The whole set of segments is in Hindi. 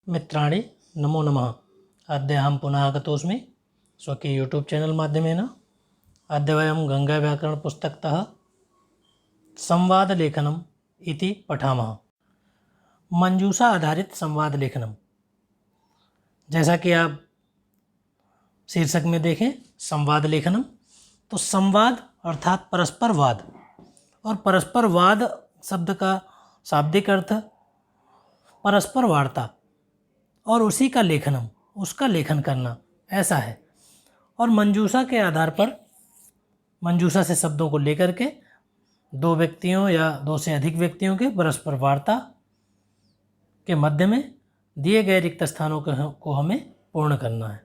मित्राणि नमो नमः। अद्य अहं पुनः आगतोऽस्मि स्वकीय यूट्यूब चैनल माध्यमेन। अद्य वयं गङ्गाव्याकरणपुस्तकतः संवादलेखनम् इति पठामः। मंजूषा आधारित संवाद लेखनम। जैसा कि आप शीर्षक में देखें संवाद लेखनम, तो संवाद अर्थात परस्पर वाद, और परस्पर वाद शब्द का शाब्दिक अर्थ परस्पर वार्ता और उसी का लेखनम, उसका लेखन करना, ऐसा है। और मंजूषा के आधार पर, मंजूषा से शब्दों को लेकर के दो व्यक्तियों या दो से अधिक व्यक्तियों के परस्पर वार्ता के मध्य में दिए गए रिक्त स्थानों को हमें पूर्ण करना है।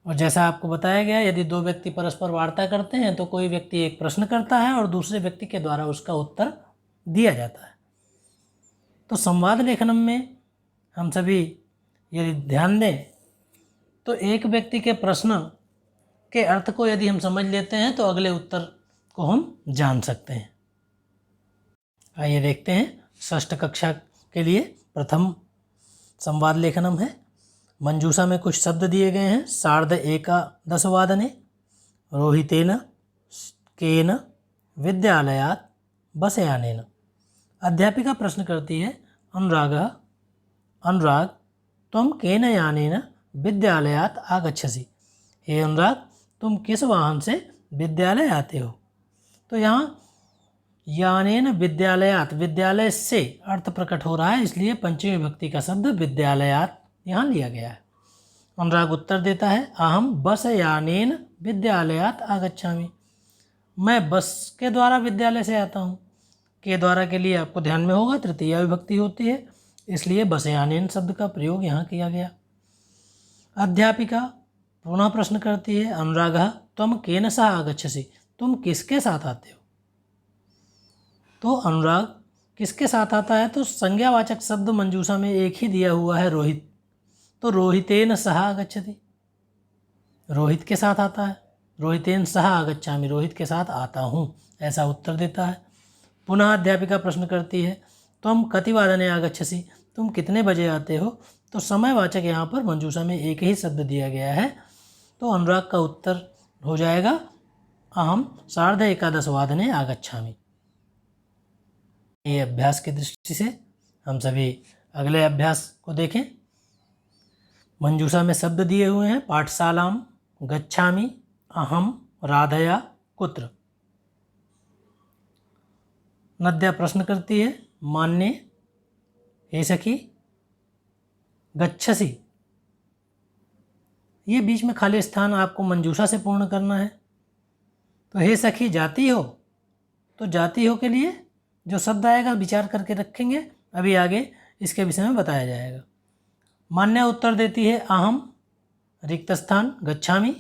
और जैसा आपको बताया गया, यदि दो व्यक्ति परस्पर वार्ता करते हैं तो कोई व्यक्ति एक प्रश्न करता है और दूसरे व्यक्ति के द्वारा उसका उत्तर दिया जाता है। तो संवाद लेखनम में हम सभी यदि ध्यान दें तो एक व्यक्ति के प्रश्न के अर्थ को यदि हम समझ लेते हैं तो अगले उत्तर को हम जान सकते हैं। आइए देखते हैं। षष्ठ कक्षा के लिए प्रथम संवाद लेखनम है। मंजूषा में कुछ शब्द दिए गए हैं। सार्ध एकादश वादने रोहितेन केन विद्यालयात् बसयानेन। अध्यापिका प्रश्न करती है, अनुराग त्वं केन यानेन विद्यालयात् आगच्छसि। हे अनुराग, तुम किस वाहन से विद्यालय आते हो। तो यहाँ यानेन विद्यालयात्, विद्यालय से अर्थ प्रकट हो रहा है, इसलिए पंचमी विभक्ति का शब्द विद्यालयात् यहाँ लिया गया है। अनुराग उत्तर देता है, अहम बस यानेन विद्यालयात् आगच्छामि। मैं बस के द्वारा विद्यालय से आता हूँ। के द्वारा के लिए आपको ध्यान में होगा तृतीया विभक्ति होती है, इसलिए बस यानेन शब्द का प्रयोग यहाँ किया गया। अध्यापिका पुनः प्रश्न करती है, अनुरागः त्वं केन सह आगच्छसि। तुम किसके साथ आते हो। तो अनुराग किसके साथ आता है, तो संज्ञावाचक शब्द मंजूषा में एक ही दिया हुआ है, रोहित। तो रोहितेन सह आगच्छति, रोहित के साथ आता है। रोहितेन सह आगच्छामि, रोहित के साथ आता हूँ, ऐसा उत्तर देता है। पुनः अध्यापिका प्रश्न करती है, त्वं कति वादने आगच्छसि। तुम कितने बजे आते हो। तो समयवाचक यहाँ पर मंजूषा में एक ही शब्द दिया गया है, तो अनुराग का उत्तर हो जाएगा, अहम सार्ध एकादश वादने आगच्छामि। ये अभ्यास की दृष्टि से हम सभी अगले अभ्यास को देखें। मंजूषा में शब्द दिए हुए हैं, पाठशालां गच्छामि अहम राधया कुत्र। नद्या प्रश्न करती है, मान्ये हे सखी गच्छसि। ये बीच में खाली स्थान आपको मंजूषा से पूर्ण करना है। तो हे सखी जाती हो, तो जाती हो के लिए जो शब्द आएगा विचार करके रखेंगे, अभी आगे इसके विषय में बताया जाएगा। मान्या उत्तर देती है, अहम रिक्त स्थान गच्छामि।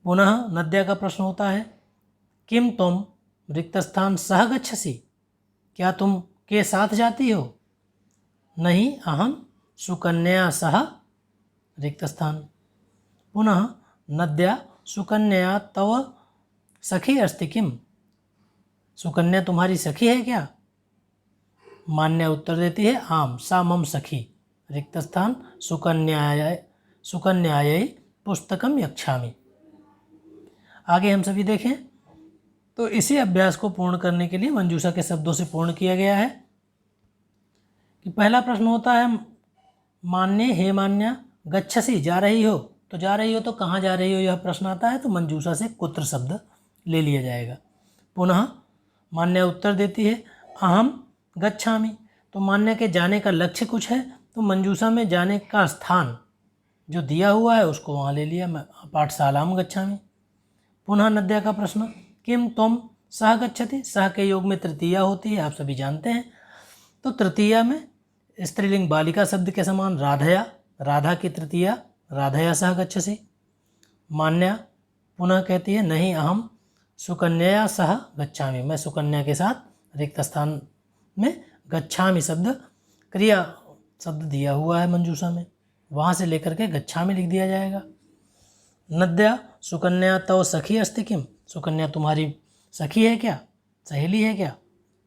पुनः नद्या का प्रश्न होता है, किम तुम रिक्त स्थान सह गच्छसि। क्या तुम के साथ जाती हो। नहीं, अहम सुकन्या सह रिक्त स्थान। पुनः नद्या सुकन्या तव सखी अस्ति किम। सुकन्या तुम्हारी सखी है क्या। मान्या उत्तर देती है, आम सा मम सखी। रिक्त स्थान सुकन्यायै पुस्तकम यच्छामि। आगे हम सभी देखें तो इसी अभ्यास को पूर्ण करने के लिए मंजूषा के शब्दों से पूर्ण किया गया है। कि पहला प्रश्न होता है, मान्ये हे मान्या गच्छसि, जा रही हो। तो जा रही हो तो कहाँ जा रही हो, यह प्रश्न आता है, तो मंजूषा से कुत्र शब्द ले लिया जाएगा। पुनः मान्या उत्तर देती है, अहम गच्छामि। तो मान्या के जाने का लक्ष्य कुछ है, तो मंजूषा में जाने का स्थान जो दिया हुआ है उसको वहाँ ले लिया, मैं पाठशालां गच्छामि। पुनः नद्या का प्रश्न, किम त्वं सह गच्छति। सह के योग में तृतीया होती है, आप सभी जानते हैं। तो तृतीया में स्त्रीलिंग बालिका शब्द के समान राधया, राधा की तृतीया राधया सह गच्छसि। मान्या पुनः कहती है, नहीं, अहम सुकन्या सह गच्छामि। मैं सुकन्या के साथ रिक्त स्थान में गच्छामि शब्द क्रिया शब्द दिया हुआ है मंजूषा में, वहाँ से लेकर के गच्छामि लिख दिया जाएगा। नद्या सुकन्या तव सखी अस्ति किम। सुकन्या तुम्हारी सखी है क्या, सहेली है क्या।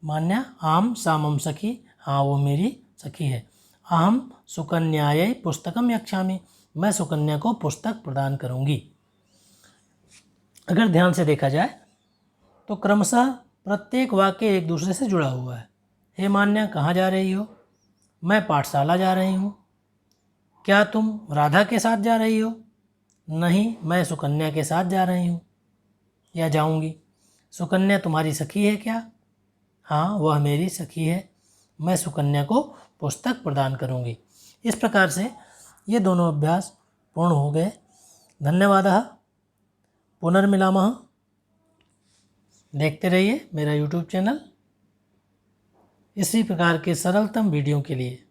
मान्या आम सा मम सखी, हाँ वो मेरी सखी है। अहम सुकन्यायै पुस्तकम यच्छामि, मैं सुकन्या को पुस्तक प्रदान करूँगी। अगर ध्यान से देखा जाए तो क्रमशः प्रत्येक वाक्य एक दूसरे से जुड़ा हुआ है। हे मान्या, कहाँ जा रही हो? मैं पाठशाला जा रही हूँ। क्या तुम राधा के साथ जा रही हो? नहीं, मैं सुकन्या के साथ जा रही हूँ या जाऊँगी। सुकन्या तुम्हारी सखी है क्या? हाँ, वह मेरी सखी है। मैं सुकन्या को पुस्तक प्रदान करूँगी। इस प्रकार से ये दोनों अभ्यास पूर्ण हो गए। धन्यवादः। पुनर्मिलामः। देखते रहिए मेरा YouTube चैनल इसी प्रकार के सरलतम वीडियो के लिए।